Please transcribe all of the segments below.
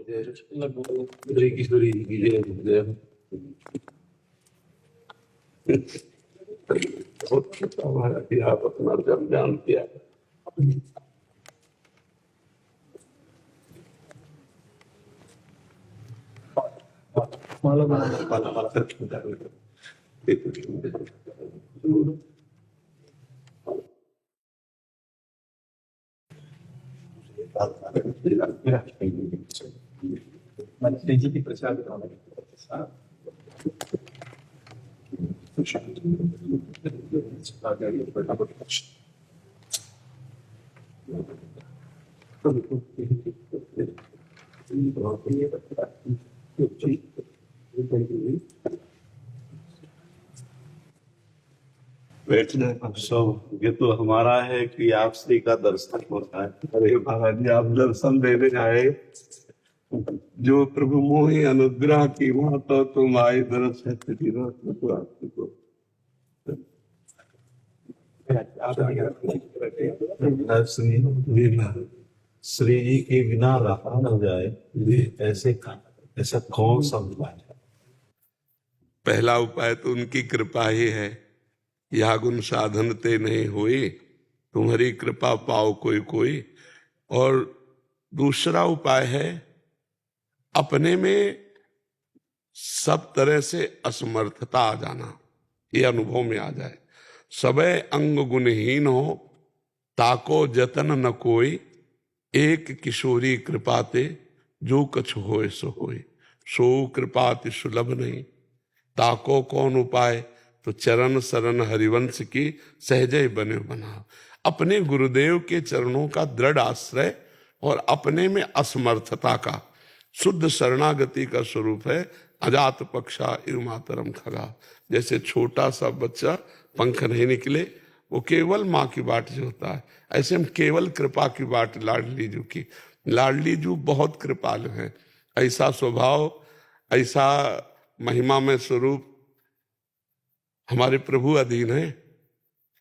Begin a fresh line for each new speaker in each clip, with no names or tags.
जय किशोरी की जय। हमारा कि आप अपना जब जान किया
जी की प्रसाद
बैठना सब ये तो हमारा है कि आप श्री का दर्शन होता है। अरे महाराज जी, आप दर्शन देने आए, जो प्रभु मोहि अनुग्रह की वहां तो तुम आए दर्शन आपको
श्री जी के बिना रहा न जाए, ऐसा कौन सा उपाय है?
पहला उपाय तो उनकी कृपा ही है। यह गुण साधन ते नहीं हुई, तुम्हारी कृपा पाओ कोई कोई। और दूसरा उपाय है अपने में सब तरह से असमर्थता आ जाना, ये अनुभव में आ जाए। सबे अंग गुणहीन हो, ताको जतन न कोई। एक किशोरी कृपाते, जो कछु होए सो होए। सो कृपाति सुलभ नहीं, ताको कौन उपाय। तो चरण शरण हरिवंश की सहजय बने बना। अपने गुरुदेव के चरणों का दृढ़ आश्रय और अपने में असमर्थता का शुद्ध शरणागति का स्वरूप है अजात पक्षा इव मातरम खगा। जैसे छोटा सा बच्चा पंख नहीं निकले, वो केवल माँ की बाट जो होता है, ऐसे हम केवल कृपा की बाट लाडली जू की। लाडली जू बहुत कृपालु हैं। ऐसा स्वभाव, ऐसा महिमा में स्वरूप हमारे प्रभु अधीन है।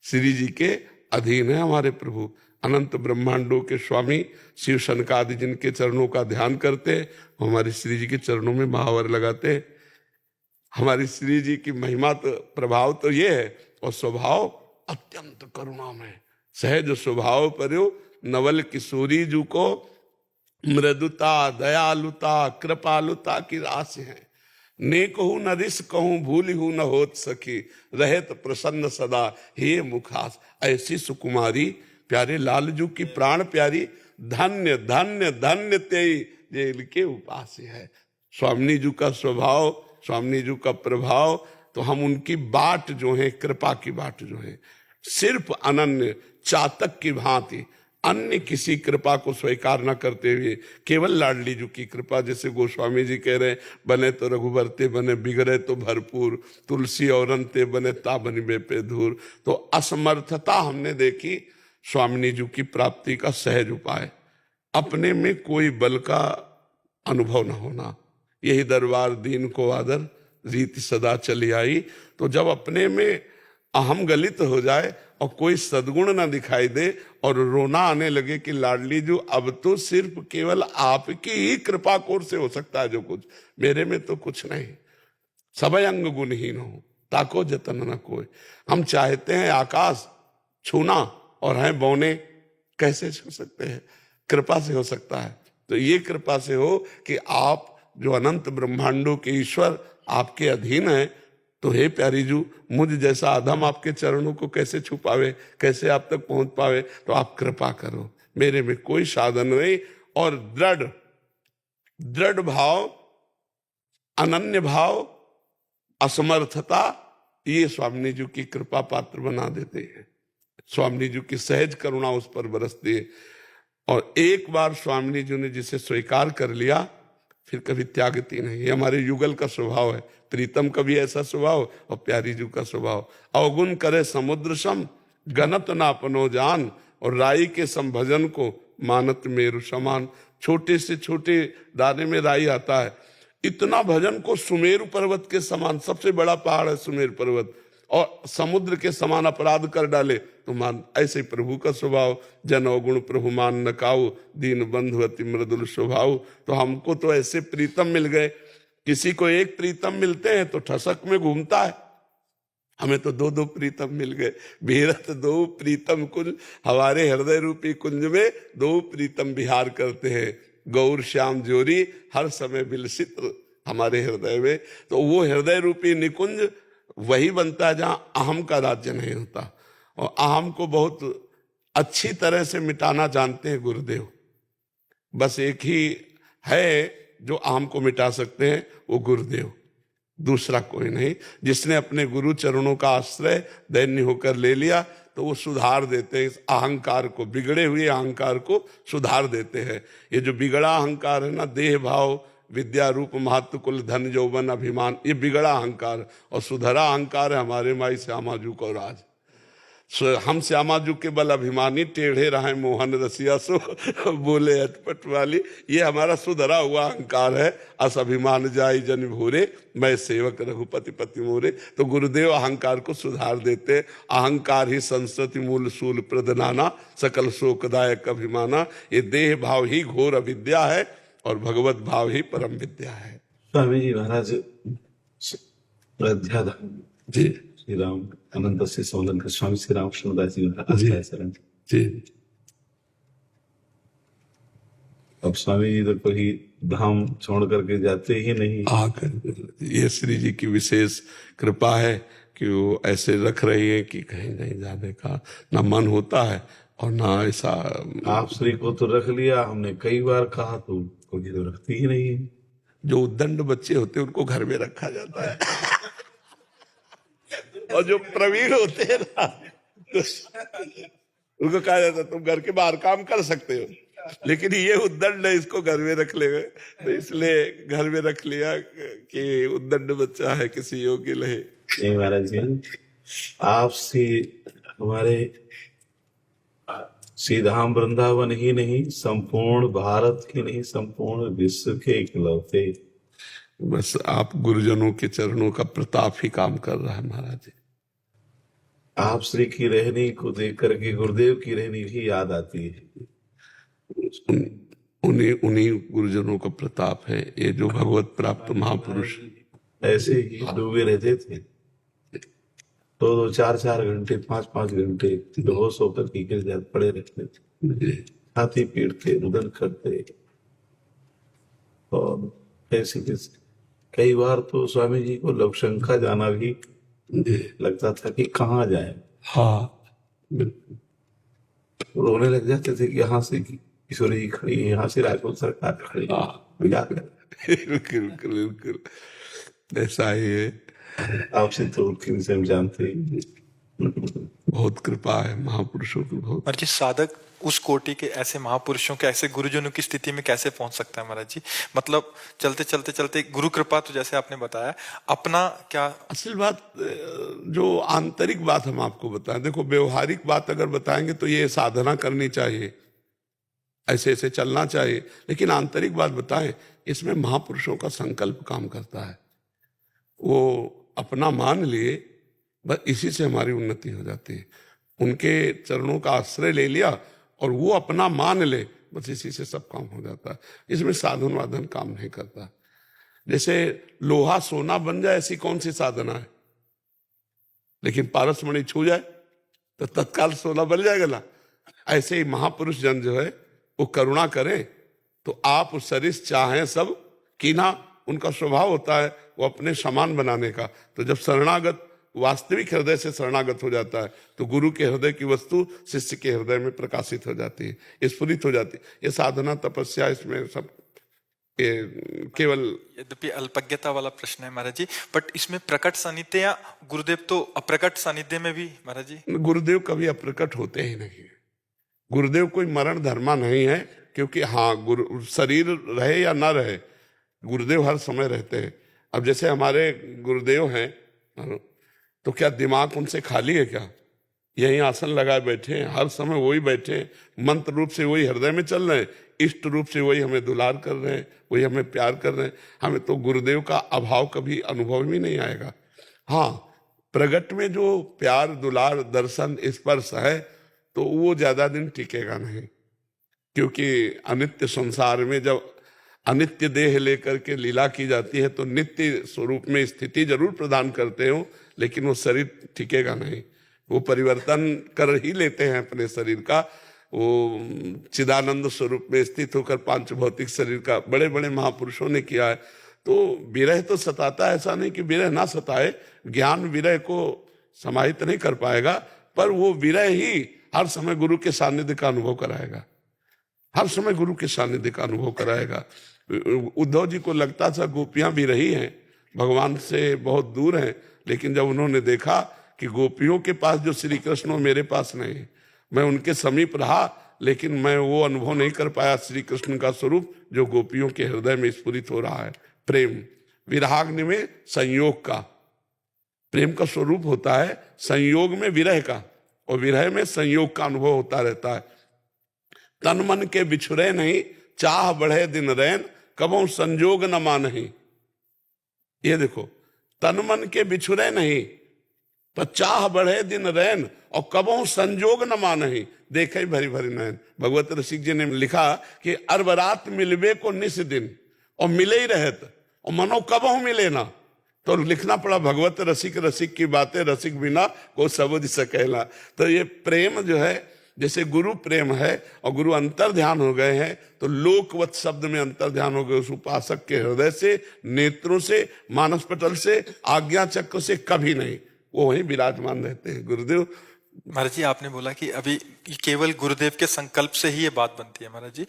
श्री जी के अधीन है हमारे प्रभु। अनंत ब्रह्मांडों के स्वामी शिव शनकादि जिनके चरणों का ध्यान करते, हमारे श्री जी के चरणों में महावर लगाते। हमारी श्री जी की महिमा तो प्रभाव तो ये है, और स्वभाव अत्यंत करुणा में सहज स्वभाव पर नवल किशोरी जू को मृदुता दयालुता कृपालुता की राशि है। ने कहूं न रिस कहूं, भूल हूं न होत सकी, रहत प्रसन्न सदा हे मुखास। ऐसी सुकुमारी प्यारे लालजू की प्राण प्यारी, धन्य धन्य धन्य तेई जेल के उपास है। स्वामी जी का स्वभाव, स्वामी जी का प्रभाव, तो हम उनकी बाट जो है, कृपा की बाट जो है, सिर्फ अनन्य चातक की भांति अन्य किसी कृपा को स्वीकार न करते हुए केवल लाडली जी की कृपा। जैसे गोस्वामी जी कह रहे, बने तो रघुबर ते बने, बिगड़े तो भरपूर, तुलसी और अंते बने ता बनी बेपे धूर। तो असमर्थता हमने देखी स्वामी जी की प्राप्ति का सहज उपाय, अपने में कोई बल का अनुभव न होना। यही दरबार दीन को आदर, रीति सदा चली आई। तो जब अपने में अहम गलित हो जाए और कोई सद्गुण ना दिखाई दे और रोना आने लगे कि लाडली जो अब तो सिर्फ केवल आपकी ही कृपा कोर से हो सकता है जो कुछ, मेरे में तो कुछ नहीं। सब अंग गुणहीन हो, ताको जतन न कोई। हम चाहते हैं आकाश छूना और हैं बौने, कैसे छू सकते हैं? कृपा से हो सकता है। तो ये कृपा से हो कि आप जो अनंत ब्रह्मांडों के ईश्वर आपके अधीन है। तो हे प्यारी जू, मुझ जैसा अधम आपके चरणों को कैसे छू पावे, कैसे आप तक पहुंच पावे? तो आप कृपा करो, मेरे में कोई साधन नहीं। और दृढ़ भाव, अनन्य भाव, असमर्थता, ये स्वामी जी की कृपा पात्र बना देते हैं। स्वामी जी की सहज करुणा उस पर बरसती है। और एक बार स्वामी जी ने जिसे स्वीकार कर लिया, फिर कभी त्यागती नहीं। ये हमारे युगल का स्वभाव है। प्रीतम का भी ऐसा स्वभाव और प्यारी जी का स्वभाव। अवगुण करे समुद्र सम, गणत ना अपनो जान। और राई के संभजन को मानत मेरु समान। छोटे से छोटे दाने में राई आता है, इतना भजन को सुमेरु पर्वत के समान, सबसे बड़ा पहाड़ है सुमेरु पर्वत, और समुद्र के समान अपराध कर डाले तो मान, ऐसे ही प्रभु का स्वभाव, जन अवगुण प्रभु मान न काऊ, दीन बंधु अति मृदुल स्वभाव। तो हमको तो ऐसे प्रीतम मिल गए, किसी को एक प्रीतम मिलते हैं तो ठसक में घूमता है, हमें तो दो दो प्रीतम मिल गए। बेरत दो प्रीतम कुंज, हमारे हृदय रूपी कुंज में दो प्रीतम विहार करते हैं, गौर श्याम जोरी हर समय विलसित हमारे हृदय में। तो वो हृदय रूपी निकुंज वही बनता है जहां अहम का राज्य नहीं होता, और अहम को बहुत अच्छी तरह से मिटाना जानते हैं गुरुदेव। बस एक ही है जो अहम को मिटा सकते हैं, वो गुरुदेव, दूसरा कोई नहीं। जिसने अपने गुरु चरणों का आश्रय दैन्य होकर ले लिया तो वो सुधार देते हैं इस अहंकार को, बिगड़े हुए अहंकार को सुधार देते हैं। ये जो बिगड़ा अहंकार है ना, देह भाव विद्या रूप महत्व कुल धन यौवन अभिमान, ये बिगड़ा अहंकार, और सुधरा अहंकार है हमारे माई श्यामा जू को राज। हम श्यामा जू के बल अभिमानी, टेढ़े रहे मोहन रसिया सो बोले अटपट वाली, ये हमारा सुधरा हुआ अहंकार है। अस अभिमान जाई जन भोरे, मैं सेवक रघुपति पति मोरे। तो गुरुदेव अहंकार को सुधार देते। अहंकार ही संस्कृति मूल सूल प्रदनाना, सकल शोकदायक अभिमाना। ये देह भाव ही घोर अविद्या है और भगवत भाव ही परम विद्या है।
स्वामी जी महाराज अध्यात्म
जी
श्री राम अनंत से सोलंकर स्वामी श्री रामकृष्णदास जी महाराज
जी।
का शरण।
जी
अब स्वामी जी तो कोई धाम छोड़ करके जाते ही नहीं।
आकर ये श्री जी की विशेष कृपा है कि वो ऐसे रख रही है कि कहीं नहीं जाने का ना मन होता है और ना ऐसा।
आप श्री को तो रख लिया, हमने कई बार कहा तो कोई तो रखती ही नहीं है।
जो उद्दंड बच्चे होते हैं उनको घर में रखा जाता है और जो प्रवीण होते हैं ना तो उनको कहा जाता है तुम घर के बाहर काम कर सकते हो, लेकिन ये उद्दंड है, इसको घर में रख ले। तो इसलिए घर में रख लिया कि उद्दंड बच्चा है, किसी योग्य नहीं।
नहीं महाराज जी, आपसे हमारे श्री धाम वृंदावन ही नहीं, संपूर्ण भारत के नहीं, संपूर्ण विश्व के इकलौते।
बस आप गुरुजनों के चरणों का प्रताप ही काम कर रहा है महाराज जी।
आप श्री की रहनी को देख करके गुरुदेव की रहनी भी याद आती है।
उन्हीं गुरुजनों का प्रताप है। ये जो भगवत प्राप्त महापुरुष
ऐसे ही डूबे रहते थे, दो 4 घंटे 5 घंटे बेहोश होकर के गिर जाते, पड़े रहते थे, छाती पीटते, रुदन करते, और ऐसे कई बार तो स्वामी जी को लवशंका जाना भी लगता था कि कहाँ जाए।
हाँ
रोने लग जाते थे कि यहाँ से किशोरी जी खड़ी है, यहाँ से राजपूत सरकार खड़ी है,
बिल्कुल बिल्कुल ऐसा ही है।
आपसे तो उनके विषय हम जानते हैं।
बहुत कृपा है महापुरुषों की, बहुत।
महाराज जी, साधक उस कोटि के ऐसे महापुरुषों के, ऐसे गुरुजनों की स्थिति में कैसे पहुंच सकता है महाराज जी? मतलब चलते चलते चलते गुरु कृपा, तो जैसे आपने बताया, अपना क्या
असल बात, जो आंतरिक बात हम आपको बताएं, देखो व्यवहारिक बात अगर बताएंगे तो ये साधना करनी चाहिए, ऐसे ऐसे चलना चाहिए, लेकिन आंतरिक बात बताएं, इसमें महापुरुषों का संकल्प काम करता है। वो अपना मान लिए, बस इसी से हमारी उन्नति हो जाती है। उनके चरणों का आश्रय ले लिया और वो अपना मान ले, बस इसी से सब काम हो जाता है। इसमें साधन वाधन काम नहीं करता। जैसे लोहा सोना बन जाए, ऐसी कौन सी साधना है? लेकिन पारसमणि छू जाए तो तत्काल सोना बन जाएगा ना। ऐसे ही महापुरुष जन जो है वो करुणा करें तो आप सरिस चाहें सब कीना, उनका स्वभाव होता है वो अपने समान बनाने का। तो जब शरणागत वास्तविक हृदय से शरणागत हो जाता है तो गुरु के हृदय की वस्तु शिष्य के हृदय में प्रकाशित हो जाती है, स्फुरित हो जाती है। ये साधना तपस्या, इसमें सब केवल
यद्यपि अल्पज्ञता वाला प्रश्न है महाराज जी, बट इसमें प्रकट सानिध्य या गुरुदेव तो अप्रकट सानिध्य में भी महाराज जी?
गुरुदेव कभी अप्रकट होते ही नहीं। गुरुदेव कोई मरण धर्मा नहीं है, क्योंकि हाँ गुरु शरीर रहे या ना रहे, गुरुदेव हर समय रहते हैं। अब जैसे हमारे गुरुदेव हैं तो क्या दिमाग उनसे खाली है क्या? यही आसन लगाए बैठे हैं, हर समय वही बैठे हैं, मंत्र रूप से वही हृदय में चल रहे हैं, इष्ट रूप से वही हमें दुलार कर रहे हैं, वही हमें प्यार कर रहे हैं। हमें तो गुरुदेव का अभाव कभी अनुभव भी नहीं आएगा। हाँ, प्रगट में जो प्यार दुलार दर्शन स्पर्श है तो वो ज्यादा दिन टिकेगा नहीं, क्योंकि अनित्य संसार में जब अनित्य देह लेकर के लीला की जाती है तो नित्य स्वरूप में स्थिति जरूर प्रदान करते हो, लेकिन वो शरीर टिकेगा नहीं। वो परिवर्तन कर ही लेते हैं अपने शरीर का, वो चिदानंद स्वरूप में स्थित होकर पांच भौतिक शरीर का बड़े बड़े महापुरुषों ने किया है। तो विरह तो सताता है, ऐसा नहीं कि विरह ना सताए, ज्ञान विरह को समाहित नहीं कर पाएगा, पर वो विरह ही हर समय गुरु के सानिध्य का अनुभव कराएगा, हर समय गुरु के सानिध्य का अनुभव कराएगा। उद्धव जी को लगता था गोपियां भी रही हैं, भगवान से बहुत दूर हैं, लेकिन जब उन्होंने देखा कि गोपियों के पास जो श्री कृष्ण वो मेरे पास नहीं है, मैं उनके समीप रहा लेकिन मैं वो अनुभव नहीं कर पाया श्री कृष्ण का स्वरूप जो गोपियों के हृदय में स्फुरित हो रहा है। प्रेम विरहाग्नि में संयोग का, प्रेम का स्वरूप होता है संयोग में विरह का, और विरह में संयोग का अनुभव होता रहता है। तन मन के बिछुरे नहीं, चाह बढ़े दिन रैन, कबहु संजोग न मानहि। ये देखो, तन मन के बिछुरे नहीं, पर चाह बढ़े दिन रैन, और कबहु संजोग न मानहि, देखे भरी भरी नैन। भगवत रसिक जी ने लिखा कि अरबरात मिलबे को निस दिन, और मिले ही रहत, और मनो कबहु मिले ना। तो लिखना पड़ा भगवत रसिक रसिक की बातें रसिक बिना को सबुझ सकेला। तो ये प्रेम जो है, जैसे गुरु प्रेम है और गुरु अंतर ध्यान हो गए हैं, तो लोकवत शब्द में अंतर ध्यान हो गए उस उपासक के हृदय से, नेत्रों से, मानस पटल से, आज्ञा चक्र से कभी नहीं, वो वहीं विराजमान रहते हैं गुरुदेव।
महाराज जी, आपने बोला कि अभी केवल गुरुदेव के संकल्प से ही ये बात बनती है महाराज जी,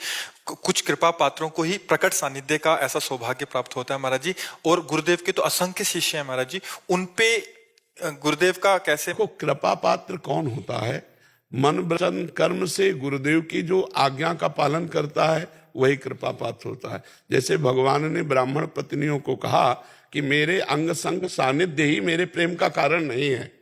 कुछ कृपा पात्रों को ही प्रकट सानिध्य का ऐसा सौभाग्य प्राप्त होता है महाराज जी, और गुरुदेव के तो असंख्य शिष्य हैं महाराज जी, उनपे गुरुदेव का कैसे?
को कृपा पात्र कौन होता है? मन वचन कर्म से गुरुदेव की जो आज्ञा का पालन करता है वही कृपा पात्र होता है। जैसे भगवान ने ब्राह्मण पत्नियों को कहा कि मेरे अंग संग सानिध्य ही मेरे प्रेम का कारण नहीं है,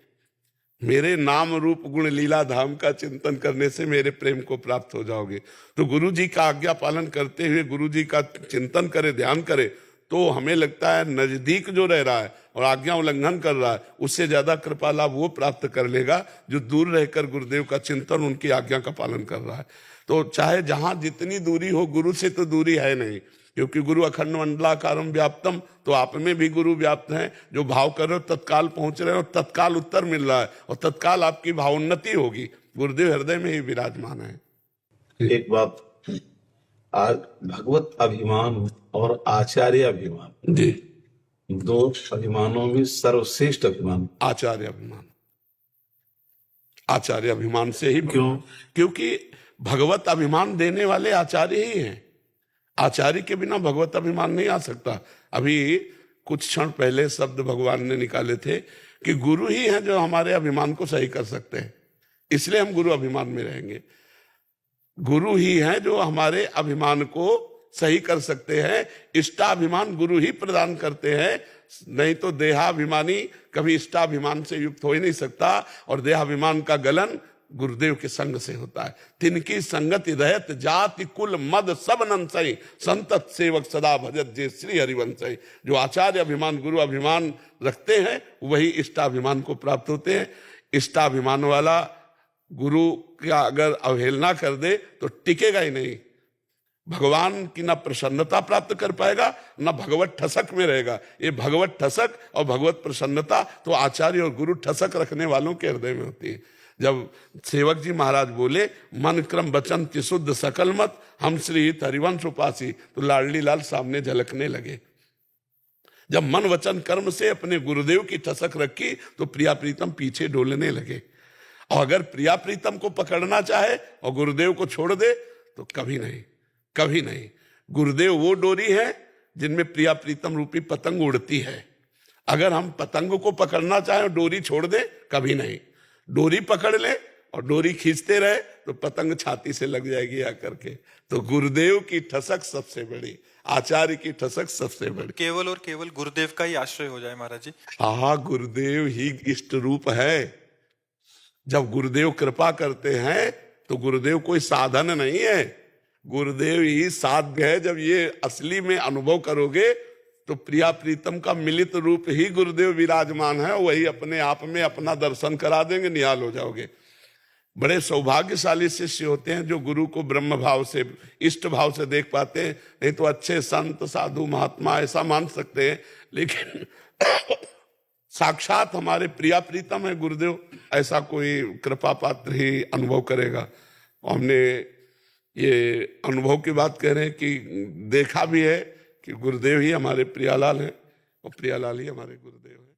मेरे नाम रूप गुण लीला धाम का चिंतन करने से मेरे प्रेम को प्राप्त हो जाओगे। तो गुरु जी का आज्ञा पालन करते हुए गुरु जी का चिंतन करे, ध्यान करे, तो हमें लगता है नजदीक जो रह रहा है और आज्ञा उल्लंघन कर रहा है, उससे ज्यादा कृपा लाभ वो प्राप्त कर लेगा जो दूर रहकर गुरुदेव का चिंतन, उनकी आज्ञा का पालन कर रहा है। तो चाहे जहां जितनी दूरी हो, गुरु से तो दूरी है नहीं, क्योंकि गुरु अखंड मंडलाकारम व्याप्तम, तो आप में भी गुरु व्याप्त हैं। जो भाव कर रहे हो तत्काल पहुंच रहे हो, तत्काल उत्तर मिल रहा है, और तत्काल आपकी भावोन्नति होगी। गुरुदेव हृदय में ही विराजमान है।
एक बात, आज भगवत अभिमान और आचार्य अभिमान
जी,
दो अभिमानों में सर्वश्रेष्ठ अभिमान
आचार्य अभिमान। आचार्य अभिमान से ही,
क्यों?
क्योंकि भगवत अभिमान देने वाले आचार्य ही हैं। आचार्य के बिना भगवत अभिमान नहीं आ सकता। अभी कुछ क्षण पहले शब्द भगवान ने निकाले थे कि गुरु ही हैं जो हमारे अभिमान को सही कर सकते हैं, इसलिए हम गुरु अभिमान में रहेंगे। गुरु ही हैं जो हमारे अभिमान को सही कर सकते हैं, इष्टाभिमान गुरु ही प्रदान करते हैं, नहीं तो देहाभिमानी कभी इष्टाभिमान से युक्त हो ही नहीं सकता, और देहाभिमान का गलन गुरुदेव के संग से होता है। तिनकी संगति रहत जाति कुल मद सब नंसई, संतत सेवक सदा भजत जे श्री हरिवंशई। जो आचार्य अभिमान गुरु अभिमान रखते हैं वही इष्टाभिमान को प्राप्त होते हैं। इष्टाभिमान वाला गुरु का अगर अवहेलना कर दे तो टिकेगा ही नहीं, भगवान की ना प्रसन्नता प्राप्त कर पाएगा, ना भगवत ठसक में रहेगा। ये भगवत ठसक और भगवत प्रसन्नता तो आचार्य और गुरु ठसक रखने वालों के हृदय में होती है। जब सेवक जी महाराज बोले मन क्रम वचन तिशुद्ध सकल मत, हम श्री हरिवंश उपासी, तो लाडली लाल सामने झलकने लगे। जब मन वचन कर्म से अपने गुरुदेव की ठसक रखी तो प्रिया प्रीतम पीछे डोलने लगे। और अगर प्रिया प्रीतम को पकड़ना चाहे और गुरुदेव को छोड़ दे तो कभी नहीं, कभी नहीं। गुरुदेव वो डोरी है जिनमें प्रिया प्रीतम रूपी पतंग उड़ती है। अगर हम पतंग को पकड़ना चाहें डोरी छोड़ दे, कभी नहीं। डोरी पकड़ ले और डोरी खींचते रहे तो पतंग छाती से लग जाएगी आकर के। तो गुरुदेव की ठसक सबसे बड़ी, आचार्य की ठसक सबसे बड़ी।
केवल और केवल गुरुदेव का ही आश्रय हो जाए महाराज जी।
हाँ, गुरुदेव ही इष्ट रूप है। जब गुरुदेव कृपा करते हैं तो गुरुदेव कोई साधन नहीं है, गुरुदेव ही साध्य है। जब ये असली में अनुभव करोगे तो प्रिया प्रीतम का मिलित रूप ही गुरुदेव विराजमान है, वही अपने आप में अपना दर्शन करा देंगे, निहाल हो जाओगे। बड़े सौभाग्यशाली शिष्य होते हैं जो गुरु को ब्रह्म भाव से, इष्ट भाव से देख पाते हैं। नहीं तो अच्छे संत साधु महात्मा ऐसा मान सकते हैं, लेकिन साक्षात हमारे प्रिया प्रीतम है गुरुदेव, ऐसा कोई कृपा पात्र ही अनुभव करेगा। हमने ये अनुभव की बात कह रहे हैं कि देखा भी है कि गुरुदेव ही हमारे प्रियालाल हैं और प्रियालाल ही हमारे गुरुदेव हैं।